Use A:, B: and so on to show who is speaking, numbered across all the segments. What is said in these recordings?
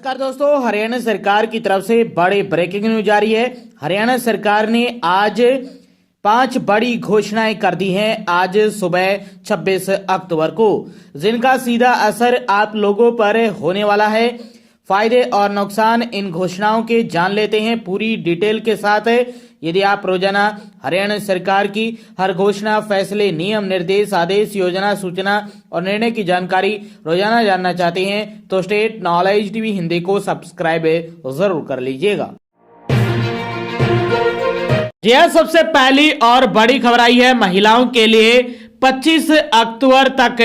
A: नमस्कार दोस्तों, हरियाणा सरकार की तरफ से बड़ी ब्रेकिंग न्यूज जारी है। हरियाणा सरकार ने आज 5 बड़ी घोषणाएं कर दी हैं आज सुबह 26 अक्टूबर को, जिनका सीधा असर आप लोगों पर होने वाला है। फायदे और नुकसान इन घोषणाओं के जान लेते हैं पूरी डिटेल के साथ। यदि आप रोजाना हरियाणा सरकार की हर घोषणा, फैसले, नियम, निर्देश, आदेश, योजना, सूचना और निर्णय की जानकारी रोजाना जानना चाहते हैं तो स्टेट नॉलेज टीवी हिंदी को सब्सक्राइब जरूर कर लीजिएगा। जी हाँ, सबसे पहली और बड़ी खबर आई है महिलाओं के लिए। 25 अक्टूबर तक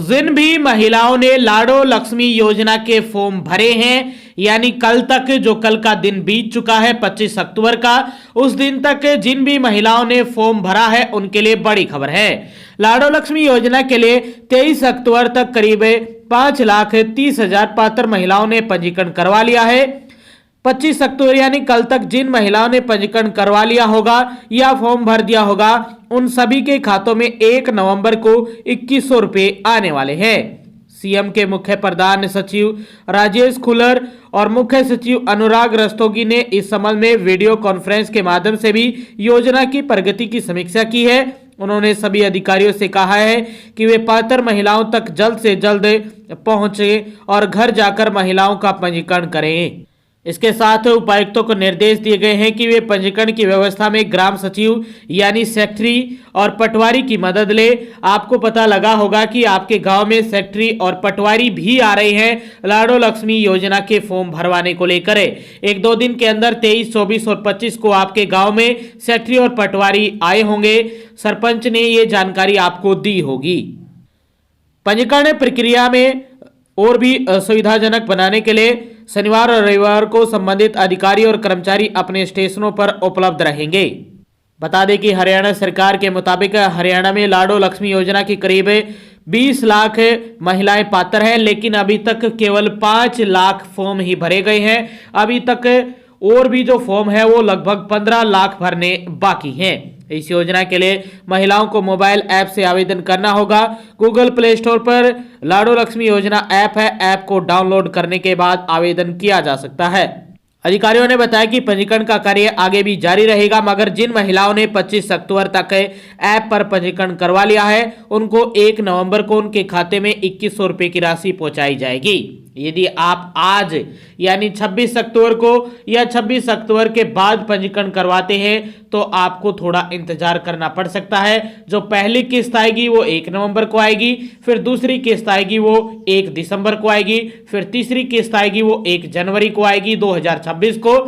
A: जिन भी महिलाओं ने लाडो लक्ष्मी योजना के फॉर्म भरे हैं, यानी कल तक, जो कल का दिन बीत चुका है 25 अक्टूबर का, उस दिन तक जिन भी महिलाओं ने फॉर्म भरा है उनके लिए बड़ी खबर है। लाडो लक्ष्मी योजना के लिए 23 अक्टूबर तक करीब 5,30,000 पात्र महिलाओं ने पंजीकरण करवा लिया है। 25 अक्टूबर यानी कल तक जिन महिलाओं ने पंजीकरण करवा लिया होगा या फॉर्म भर दिया होगा, उन सभी के खातों में 1 नवंबर को 2100 रुपए आने वाले हैं। सीएम के मुख्य प्रधान सचिव राजेश खुल्लर और मुख्य सचिव अनुराग रस्तोगी ने इस संबंध में वीडियो कॉन्फ्रेंस के माध्यम से भी योजना की प्रगति की समीक्षा की है। उन्होंने सभी अधिकारियों से कहा है कि वे पात्र महिलाओं तक जल्द से जल्द पहुंचे और घर जाकर महिलाओं का पंजीकरण करें। इसके साथ उपायुक्तों को निर्देश दिए गए हैं कि वे पंजीकरण की व्यवस्था में ग्राम सचिव यानी सेक्रेटरी और पटवारी की मदद ले। आपको पता लगा होगा कि आपके गांव में सेक्रेटरी और पटवारी भी आ रहे हैं लाडो लक्ष्मी योजना के फॉर्म भरवाने को लेकर। 1-2 दिन के अंदर 23, 24 और 25 को आपके गांव में सेक्रेटरी और पटवारी आए होंगे। सरपंच ने ये जानकारी आपको दी होगी। पंजीकरण प्रक्रिया में और भी सुविधाजनक बनाने के लिए शनिवार और रविवार को संबंधित अधिकारी और कर्मचारी अपने स्टेशनों पर उपलब्ध रहेंगे। बता दें कि हरियाणा सरकार के मुताबिक हरियाणा में लाडो लक्ष्मी योजना की करीब 20 लाख महिलाएं पात्र हैं, लेकिन अभी तक केवल 5 लाख फॉर्म ही भरे गए हैं। अभी तक और भी जो फॉर्म है वो लगभग 15 लाख भरने बाकी हैं। इस योजना के लिए महिलाओं को मोबाइल ऐप से आवेदन करना होगा। गूगल प्ले स्टोर पर लाडो लक्ष्मी योजना ऐप है। ऐप को डाउनलोड करने के बाद आवेदन किया जा सकता है। अधिकारियों ने बताया कि पंजीकरण का कार्य आगे भी जारी रहेगा, मगर जिन महिलाओं ने 25 अक्टूबर तक ऐप पर पंजीकरण करवा लिया है उनको 1 नवंबर को उनके खाते में 2100 रुपए की राशि पहुंचाई जाएगी। यदि आप आज यानी 26 अक्टूबर को या 26 अक्टूबर के बाद पंजीकरण करवाते हैं तो आपको थोड़ा इंतजार करना पड़ सकता है। जो पहली किस्त आएगी वो 1 नवंबर को आएगी, फिर दूसरी किस्त आएगी वो 1 दिसंबर को आएगी, फिर तीसरी किस्त आएगी वो 1 जनवरी को आएगी 2026 को।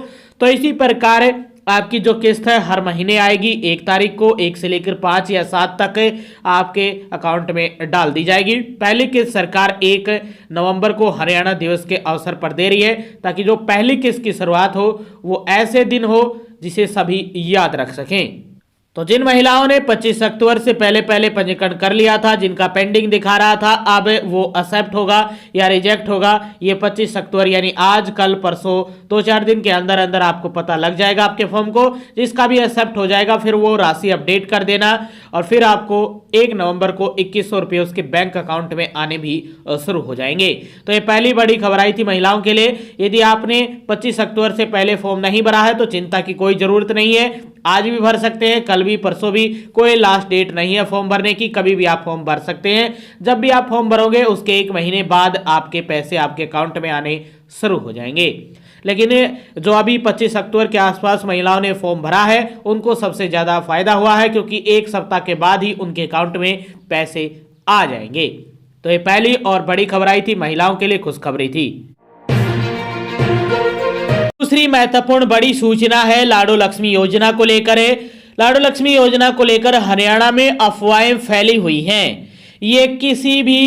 A: तो इसी प्रकार आपकी जो किस्त है हर महीने आएगी 1 तारीख को, 1 से लेकर 5 या 7 तक आपके अकाउंट में डाल दी जाएगी। पहली किस्त सरकार 1 नवंबर को हरियाणा दिवस के अवसर पर दे रही है, ताकि जो पहली किस्त की शुरुआत हो वो ऐसे दिन हो जिसे सभी याद रख सकें। तो जिन महिलाओं ने 25 अक्टूबर से पहले पंजीकरण कर लिया था, जिनका पेंडिंग दिखा रहा था, अब वो एक्सेप्ट होगा या रिजेक्ट होगा, ये 25 अक्टूबर यानी आज, कल, परसों 2-4 दिन के अंदर अंदर आपको पता लग जाएगा आपके फॉर्म को। जिसका भी एक्सेप्ट हो जाएगा फिर वो राशि अपडेट कर देना और फिर आपको 1 नवंबर को 2100 रुपये उसके बैंक अकाउंट में आने भी शुरू हो जाएंगे। तो ये पहली बड़ी खबर आई थी महिलाओं के लिए। यदि आपने 25 अक्टूबर से पहले फॉर्म नहीं भरा है तो चिंता की कोई जरूरत नहीं है। आज भी भर सकते हैं, कल भी, परसों भी, कोई लास्ट डेट नहीं है फॉर्म भरने की। कभी भी आप फॉर्म भर सकते हैं। जब भी आप फॉर्म भरोगे उसके 1 महीने बाद आपके पैसे आपके अकाउंट में आने शुरू हो जाएंगे। लेकिन जो अभी 25 अक्टूबर के आसपास महिलाओं ने फॉर्म भरा है उनको सबसे ज्यादा फायदा हुआ है, क्योंकि 1 सप्ताह के बाद ही उनके अकाउंट में पैसे आ जाएंगे। तो ये पहली और बड़ी खबर आई थी, महिलाओं के लिए खुशखबरी थी। दूसरी महत्वपूर्ण बड़ी सूचना है लाडो लक्ष्मी योजना को लेकर। लाडो लक्ष्मी योजना को लेकर हरियाणा में अफवाहें फैली हुई हैं। ये किसी भी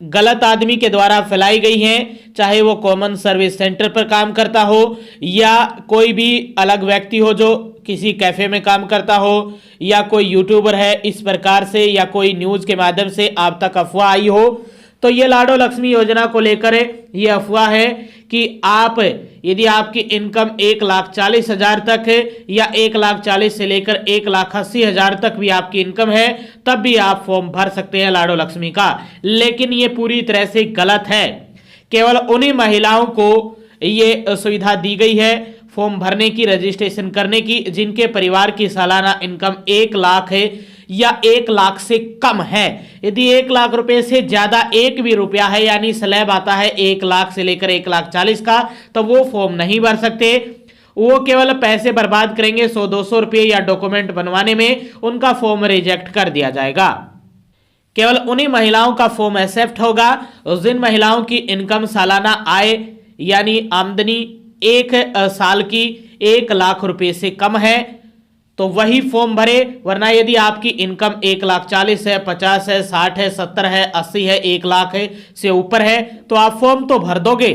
A: गलत आदमी के द्वारा फैलाई गई हैं, चाहे वो कॉमन सर्विस सेंटर पर काम करता हो या कोई भी अलग व्यक्ति हो जो किसी कैफे में काम करता हो या कोई यूट्यूबर है, इस प्रकार से या कोई न्यूज के माध्यम से आप तक अफवाह आई हो। तो ये लाडो लक्ष्मी योजना को लेकर ये अफवाह है कि आप यदि आपकी इनकम 1,40,000 तक है या 1,40,000 से लेकर 1,80,000 तक भी आपकी इनकम है, तब भी आप फॉर्म भर सकते हैं लाडो लक्ष्मी का। लेकिन ये पूरी तरह से गलत है। केवल उन्हीं महिलाओं को ये सुविधा दी गई है फॉर्म भरने की, रजिस्ट्रेशन करने की, जिनके परिवार की सालाना इनकम 1 लाख है या 1 लाख से कम है। यदि 1 लाख रुपए से ज्यादा एक भी रुपया है, यानी स्लैब आता है 1 लाख से लेकर 1,40,000 का, तो वो फॉर्म नहीं भर सकते। वो केवल पैसे बर्बाद करेंगे 100-200 रुपये या डॉक्यूमेंट बनवाने में, उनका फॉर्म रिजेक्ट कर दिया जाएगा। केवल उन्हीं महिलाओं का फॉर्म एक्सेप्ट होगा जिन महिलाओं की इनकम सालाना आय यानी आमदनी 1 साल की 1 लाख रुपए से कम है तो वही फॉर्म भरे, वरना यदि आपकी इनकम 1,40,000 है, 50 है, 60 है, 70 है, 80 है, 1 लाख है से ऊपर है तो आप फॉर्म तो भर दोगे,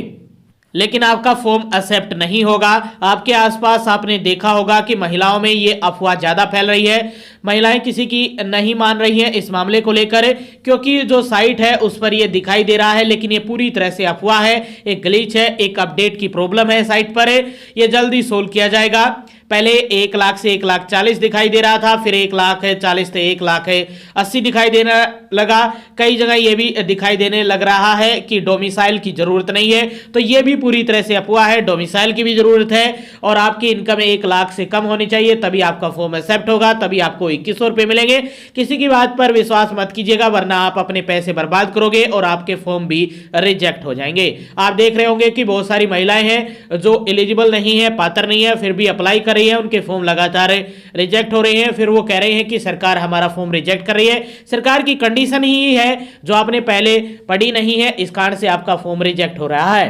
A: लेकिन आपका फॉर्म एक्सेप्ट नहीं होगा। आपके आसपास आपने देखा होगा कि महिलाओं में ये अफवाह ज्यादा फैल रही है। महिलाएं किसी की नहीं मान रही हैं इस मामले को लेकर, क्योंकि जो साइट है उस पर ये दिखाई दे रहा है, लेकिन ये पूरी तरह से अफवाह है, एक ग्लिच है, एक अपडेट की प्रॉब्लम है साइट पर। ये जल्दी सोल्व किया जाएगा। पहले 1 लाख से 1,40,000 दिखाई दे रहा था, फिर 1,40,000 से 1,80,000 दिखाई देने लगा। कई जगह ये भी दिखाई देने लग रहा है कि डोमिसाइल की जरूरत नहीं है, तो ये भी पूरी तरह से अफवाह है। डोमिसाइल की भी जरूरत है और आपकी इनकम 1 लाख से कम होनी चाहिए, तभी आपका फॉर्म एक्सेप्ट होगा, तभी आपको 2100 रुपए मिलेंगे। किसी की बात पर विश्वास मत कीजिएगा, वरना आप अपने पैसे बर्बाद करोगे और आपके फॉर्म भी रिजेक्ट हो जाएंगे। आप देख रहे होंगे कि बहुत सारी महिलाएं हैं जो एलिजिबल नहीं है, पात्र नहीं है, फिर भी अप्लाई कर रही है, उनके फॉर्म लगातार रिजेक्ट हो रहे हैं। फिर वो कह रहे हैं कि सरकार हमारा फॉर्म रिजेक्ट कर रही है। सरकार की कंडीशन ही है जो आपने पहले पढ़ी नहीं है, इस कारण से आपका फॉर्म रिजेक्ट हो रहा है।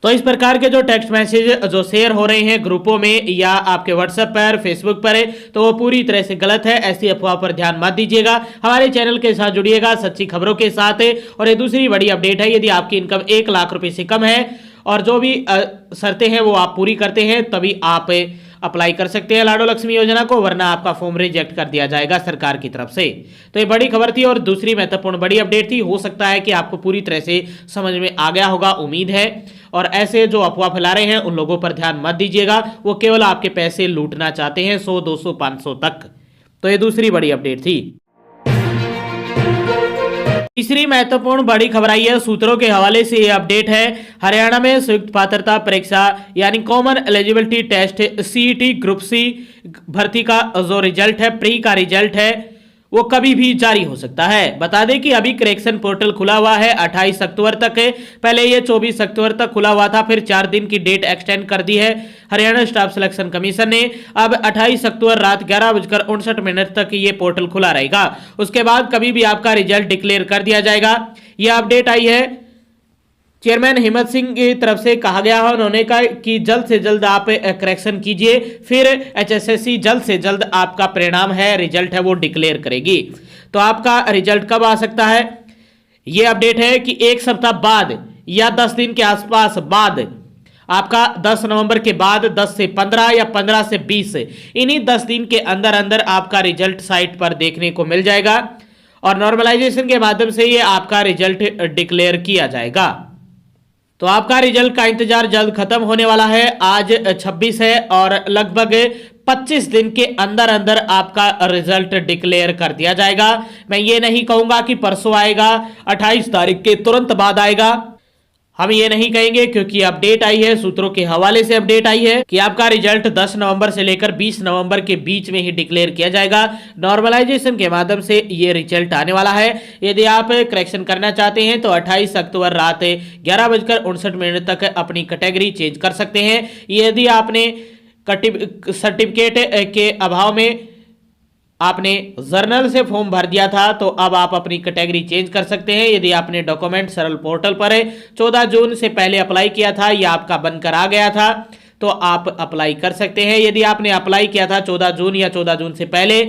A: तो इस प्रकार के जो टेक्स्ट मैसेज जो शेयर हो रहे हैं ग्रुपों में या आपके व्हाट्सएप पर, फेसबुक पर, तो वो पूरी तरह से गलत है। ऐसी अफवाह पर ध्यान मत दीजिएगा। हमारे चैनल के साथ जुड़िएगा सच्ची खबरों के साथ। और ये दूसरी बड़ी अपडेट है, यदि आपकी इनकम 1 लाख रुपए से कम है और जो भी शर्तें हैं वो आप पूरी करते हैं, तभी आप अप्लाई कर सकते हैं लाडो लक्ष्मी योजना को, वरना आपका फॉर्म रिजेक्ट कर दिया जाएगा सरकार की तरफ से। तो ये बड़ी खबर थी और दूसरी महत्वपूर्ण बड़ी अपडेट थी। हो सकता है कि आपको पूरी तरह से समझ में आ गया होगा, उम्मीद है। और ऐसे जो अफवाह फैला रहे हैं उन लोगों पर ध्यान मत दीजिएगा, वो केवल आपके पैसे लूटना चाहते हैं 100, 200, 500 तक। तो ये दूसरी बड़ी अपडेट थी। तीसरी महत्वपूर्ण बड़ी खबर आई है, सूत्रों के हवाले से ये अपडेट है। हरियाणा में संयुक्त पात्रता परीक्षा यानी common eligibility test CET group C भर्ती का जो रिजल्ट है, प्री का रिजल्ट है, वो कभी भी जारी हो सकता है। बता दें कि अभी करेक्शन पोर्टल खुला हुआ है 28 अक्टूबर तक है। पहले ये 24 अक्टूबर तक खुला हुआ था, फिर 4 दिन की डेट एक्सटेंड कर दी है हरियाणा स्टाफ सिलेक्शन कमीशन ने। अब 28 अक्टूबर रात 11:59 तक ये पोर्टल खुला रहेगा। उसके बाद कभी भी आपका रिजल्ट डिक्लेयर कर दिया जाएगा। यह अपडेट आई है चेयरमैन हिम्मत सिंह की तरफ से कहा गया है। उन्होंने कहा कि जल्द से जल्द आप करेक्शन कीजिए, फिर एचएसएससी जल्द से जल्द आपका परिणाम है, रिजल्ट है, वो डिक्लेयर करेगी। तो आपका रिजल्ट कब आ सकता है? ये अपडेट है कि 1 सप्ताह बाद या 10 दिन के आसपास बाद, आपका 10 नवंबर के बाद 10 से 15 या 15 से 20, इन्हीं 10 दिन के अंदर अंदर आपका रिजल्ट साइट पर देखने को मिल जाएगा और नॉर्मलाइजेशन के माध्यम से ये आपका रिजल्ट डिक्लेयर किया जाएगा। तो आपका रिजल्ट का इंतजार जल्द खत्म होने वाला है। आज 26 है और लगभग 25 दिन के अंदर अंदर आपका रिजल्ट डिक्लेयर कर दिया जाएगा। मैं ये नहीं कहूंगा कि परसों आएगा, 28 तारीख के तुरंत बाद आएगा, हम ये नहीं कहेंगे, क्योंकि अपडेट आई है, सूत्रों के हवाले से अपडेट आई है कि आपका रिजल्ट 10 नवंबर से लेकर 20 नवंबर के बीच में ही डिक्लेयर किया जाएगा। नॉर्मलाइजेशन के माध्यम से ये रिजल्ट आने वाला है। यदि आप करेक्शन करना चाहते हैं तो 28 अक्टूबर रात 11:59 तक अपनी कैटेगरी चेंज कर सकते हैं। यदि आपने सर्टिफिकेट के अभाव में आपने जर्नल से फॉर्म भर दिया था तो अब आप अपनी कैटेगरी चेंज कर सकते हैं। यदि आपने डॉक्यूमेंट सरल पोर्टल पर 14 जून से पहले अप्लाई किया था या आपका बनकर आ गया था तो आप अप्लाई कर सकते हैं। यदि आपने अप्लाई किया था 14 जून या 14 जून से पहले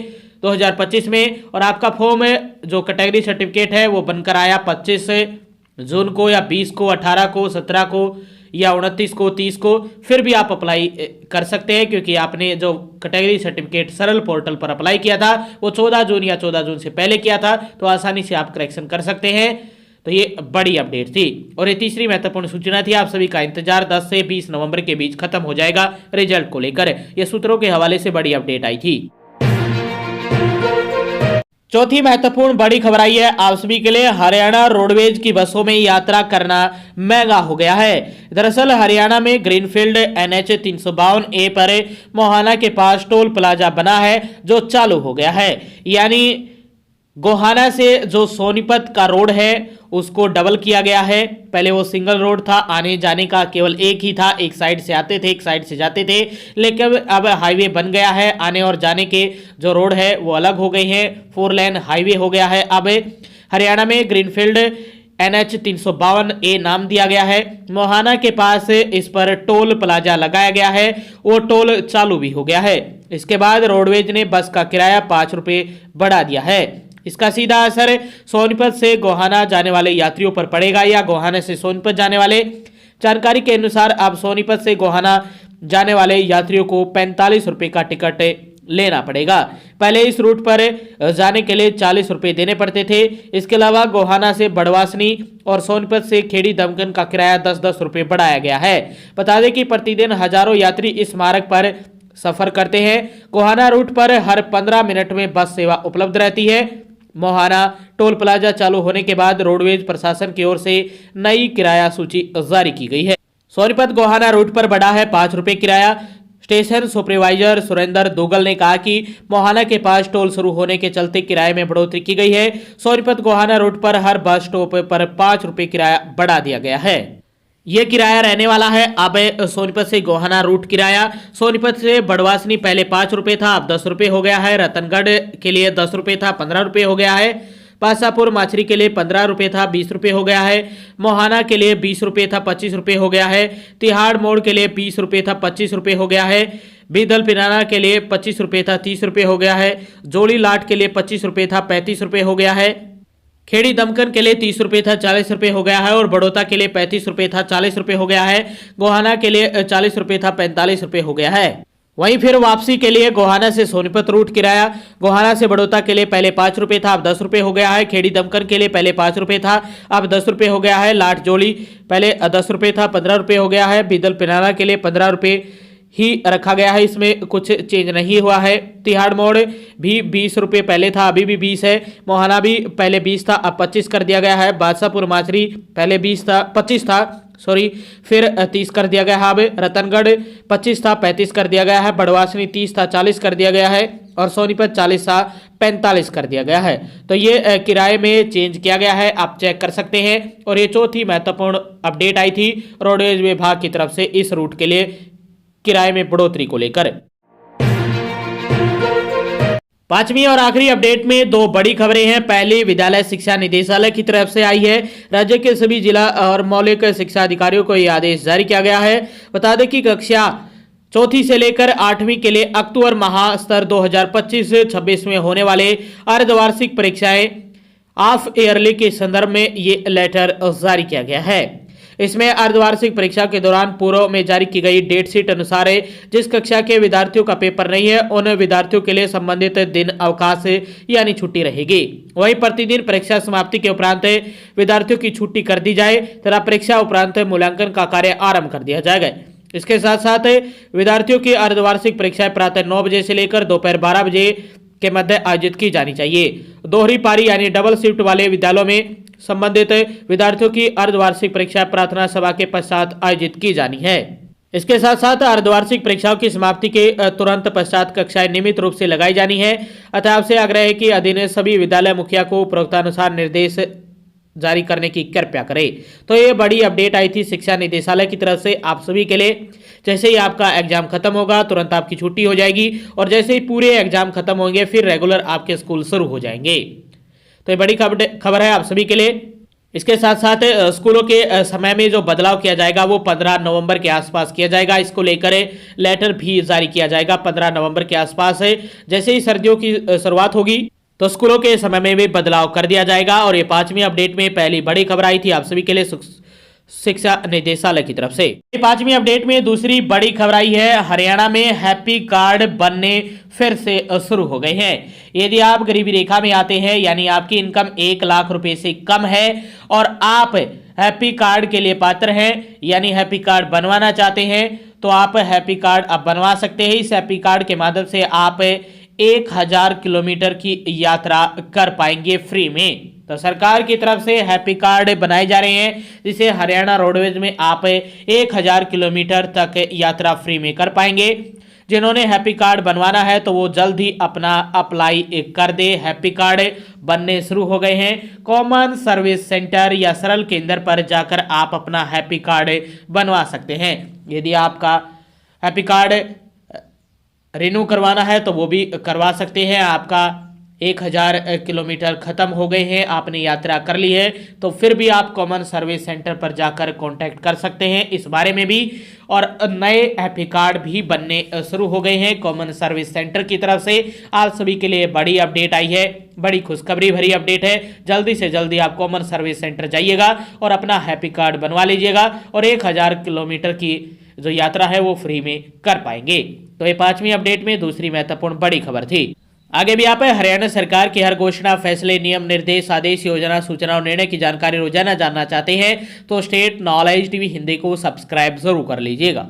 A: 2025 में और आपका फॉर्म जो कैटेगरी सर्टिफिकेट है वो बनकर आया 25 जून को या 20 को, 18 को, 17 को या 29 को, 30 को, फिर भी आप अप्लाई कर सकते हैं, क्योंकि आपने जो कैटेगरी सर्टिफिकेट सरल पोर्टल पर अप्लाई किया था वो 14 जून या 14 जून से पहले किया था, तो आसानी से आप करेक्शन कर सकते हैं। तो ये बड़ी अपडेट थी और ये तीसरी महत्वपूर्ण सूचना थी। आप सभी का इंतजार 10 से 20 नवंबर के बीच खत्म हो जाएगा रिजल्ट को लेकर। ये सूत्रों के हवाले से बड़ी अपडेट आई थी। चौथी महत्वपूर्ण बड़ी खबर आई है आप सभी के लिए। हरियाणा रोडवेज की बसों में यात्रा करना महंगा हो गया है। दरअसल हरियाणा में ग्रीनफील्ड NH 352A पर मोहाना के पास टोल प्लाजा बना है जो चालू हो गया है। यानी गोहाना से जो सोनीपत का रोड है उसको डबल किया गया है। पहले वो सिंगल रोड था, आने जाने का केवल एक ही था, एक साइड से आते थे एक साइड से जाते थे, लेकिन अब हाईवे बन गया है। आने और जाने के जो रोड है वो अलग हो गए हैं, 4 लेन हाईवे हो गया है। अब हरियाणा में ग्रीनफील्ड NH 352A नाम दिया गया है। मोहाना के पास इस पर टोल प्लाजा लगाया गया है, वो टोल चालू भी हो गया है। इसके बाद रोडवेज ने बस का किराया 5 रुपये बढ़ा दिया है। इसका सीधा असर सोनीपत से गोहाना जाने वाले यात्रियों पर पड़ेगा या गोहाना से सोनीपत जाने वाले। जानकारी के अनुसार अब सोनीपत से गोहाना जाने वाले यात्रियों को 45 रुपये का टिकट लेना पड़ेगा। पहले इस रूट पर जाने के लिए 40 रुपये देने पड़ते थे। इसके अलावा गोहाना से बड़वासनी और सोनीपत से खेड़ी दमकन का किराया 10-10 रुपये बढ़ाया गया है। बता दें कि प्रतिदिन हजारों यात्री इस मार्ग पर सफर करते हैं। गोहाना रूट पर हर 15 मिनट में बस सेवा उपलब्ध रहती है। मोहाना टोल प्लाजा चालू होने के बाद रोडवेज प्रशासन की ओर से नई किराया सूची जारी की गई है। सोनीपत गोहाना रूट पर बढ़ा है 5 रुपये किराया। स्टेशन सुपरवाइजर सुरेंद्र दोगल ने कहा कि मोहाना के पास टोल शुरू होने के चलते किराए में बढ़ोतरी की गई है। सोनीपत गोहाना रूट पर हर बस स्टॉप पर 5 रुपये किराया बढ़ा दिया गया है। ये किराया रहने वाला है। अब सोनीपत से गोहाना रूट किराया सोनीपत से बड़वासनी पहले 5 रुपये था, अब 10 रुपये हो गया है। रतनगढ़ के लिए 10 रुपये था, 15 रुपये हो गया है। पासापुर माछरी के लिए 15 रुपये था, 20 रुपये हो गया है। मोहाना के लिए 20 रुपये था, 25 रुपये हो गया है। तिहाड़ मोड़ के लिए 20 रुपये था, 25 रुपये हो गया है। बीदल पिनाना के लिए 25 रुपये था, 30 रुपये हो गया है। जोड़ी लाट के लिए 25 रुपये था, 35 रुपये हो गया है। खेड़ी दमकन के लिए 30 रुपये था, 40 रुपये हो गया है। और बड़ौदा के लिए 35 रुपये था, 40 रुपये हो गया है। गोहाना के लिए 40 रुपये था, 45 रुपये हो गया है। वहीं फिर वापसी के लिए गोहाना से सोनीपत रूट किराया गोहाना से बड़ौदा के लिए पहले 5 रुपये था, अब 10 रुपये हो गया है। खेड़ी दमकन के लिए पहले 5 रुपये था, अब 10 रुपये हो गया है। लाट जोड़ी पहले 10 रुपये था, 15 रुपये हो गया है। बीदल पिनारा के लिए 15 रुपये ही रखा गया है, इसमें कुछ चेंज नहीं हुआ है। तिहाड़ मोड़ भी 20 रुपये पहले था, अभी भी 20 है। मोहाना भी पहले 20 था, अब 25 कर दिया गया है। बादशाहपुर माछरी पहले 25 था, फिर 30 कर दिया गया है। अब रतनगढ़ 25 था, 35 कर दिया गया है। बड़वासनी 30 था, 40 कर दिया गया है। और सोनीपत 40 था, 45 कर दिया गया है। तो ये किराए में चेंज किया गया है, आप चेक कर सकते हैं। और ये चौथी महत्वपूर्ण अपडेट आई थी रोडवेज विभाग की तरफ से इस रूट के लिए किराए में बढ़ोतरी को लेकर। पांचवी और आखिरी अपडेट में 2 बड़ी खबरें हैं। पहली विद्यालय शिक्षा निदेशालय की तरफ से आई है। राज्य के सभी जिला और मौलिक शिक्षा अधिकारियों को यह आदेश जारी किया गया है। बता दें कि कक्षा 4वीं से लेकर 8वीं के लिए अक्टूबर माह स्तर 2025-26 में होने वाले अर्धवार्षिक परीक्षाएं ऑफ ईयरली के संदर्भ में ये लेटर जारी किया गया है। इसमें अर्धवार्षिक परीक्षा के दौरान पूर्व में जारी की गई डेट शीट अनुसार जिस कक्षा के विद्यार्थियों का पेपर नहीं है उन विद्यार्थियों के लिए संबंधित दिन अवकाश यानी छुट्टी रहेगी। वहीं प्रतिदिन परीक्षा समाप्ति के उपरांत विद्यार्थियों की छुट्टी कर दी जाए तथा परीक्षा उपरांत मूल्यांकन का कार्य आरंभ कर दिया जाएगा। इसके साथ साथ विद्यार्थियों की अर्धवार्षिक परीक्षाएं प्रातः 9 बजे से लेकर दोपहर 12 बजे के मध्य आयोजित की जानी चाहिए। दोहरी पारी यानी डबल शिफ्ट वाले विद्यालयों में संबंधित विद्यार्थियों की अर्धवार्षिक परीक्षा प्रार्थना सभा के पश्चात आयोजित की जानी है। इसके साथ साथ अर्धवार्षिक परीक्षाओं की समाप्ति के तुरंत पश्चात कक्षाएं नियमित रूप से लगाई जानी है। अतः आपसे आग्रह है कि अधीन सभी विद्यालय मुखिया को उपरोक्तानुसार निर्देश जारी करने की कृपया करें। तो ये बड़ी अपडेट आई थी शिक्षा निदेशालय की तरफ से आप सभी के लिए। जैसे ही आपका एग्जाम खत्म होगा तुरंत आपकी छुट्टी हो जाएगी और जैसे ही पूरे एग्जाम खत्म होंगे फिर रेगुलर आपके स्कूल शुरू हो जाएंगे। तो ये बड़ी खबर है आप सभी के लिए। इसके साथ साथ स्कूलों के समय में जो बदलाव किया जाएगा वो 15 नवंबर के आसपास किया जाएगा। इसको लेकर लेटर भी जारी किया जाएगा 15 नवंबर के आसपास। जैसे ही सर्दियों की शुरुआत होगी तो स्कूलों के समय में भी बदलाव कर दिया जाएगा। और ये 5वीं अपडेट में पहली बड़ी खबर आई थी आप सभी के लिए शिक्षा निदेशालय की तरफ से। 5वीं अपडेट में दूसरी बड़ी खबर आई है। हरियाणा में हैप्पी कार्ड बनने फिर से शुरू हो गए हैं। यदि आप गरीबी रेखा में आते हैं यानी आपकी इनकम 1 लाख रुपए से कम है और आप हैप्पी कार्ड के लिए पात्र हैं यानी हैप्पी कार्ड बनवाना चाहते हैं तो आप हैप्पी कार्ड अब बनवा सकते हैं। इस हैप्पी कार्ड के माध्यम से आप 1000 किलोमीटर की यात्रा कर पाएंगे फ्री में। तो सरकार की तरफ से हैप्पी कार्ड बनाए जा रहे हैं, जिसे हरियाणा रोडवेज में आप 1000 किलोमीटर तक यात्रा फ्री में कर पाएंगे। जिन्होंने हैप्पी कार्ड बनवाना है तो वो जल्द ही अपना अप्लाई कर दे। हैप्पी कार्ड बनने शुरू हो गए हैं। कॉमन सर्विस सेंटर या सरल केंद्र पर जाकर आप अपना हैप्पी कार्ड बनवा सकते हैं। यदि आपका हैप्पी कार्ड रिन्यू करवाना है तो वो भी करवा सकते हैं। आपका 1000 किलोमीटर खत्म हो गए हैं, आपने यात्रा कर ली है, तो फिर भी आप कॉमन सर्विस सेंटर पर जाकर कांटेक्ट कर सकते हैं इस बारे में भी। और नए हैप्पी कार्ड भी बनने शुरू हो गए हैं कॉमन सर्विस सेंटर की तरफ से। आप सभी के लिए बड़ी अपडेट आई है, बड़ी खुशखबरी भरी अपडेट है। जल्दी से जल्दी आप कॉमन सर्विस सेंटर जाइएगा और अपना हैप्पी कार्ड बनवा लीजिएगा और 1000 किलोमीटर की जो यात्रा है वो फ्री में कर पाएंगे। तो ये 5वीं अपडेट में दूसरी महत्वपूर्ण बड़ी खबर थी। आगे भी आप हरियाणा सरकार की हर घोषणा, फैसले, नियम, निर्देश, आदेश, योजना, सूचना और निर्णय की जानकारी रोजाना जानना चाहते हैं तो स्टेट नॉलेज टीवी हिंदी को सब्सक्राइब जरूर कर लीजिएगा।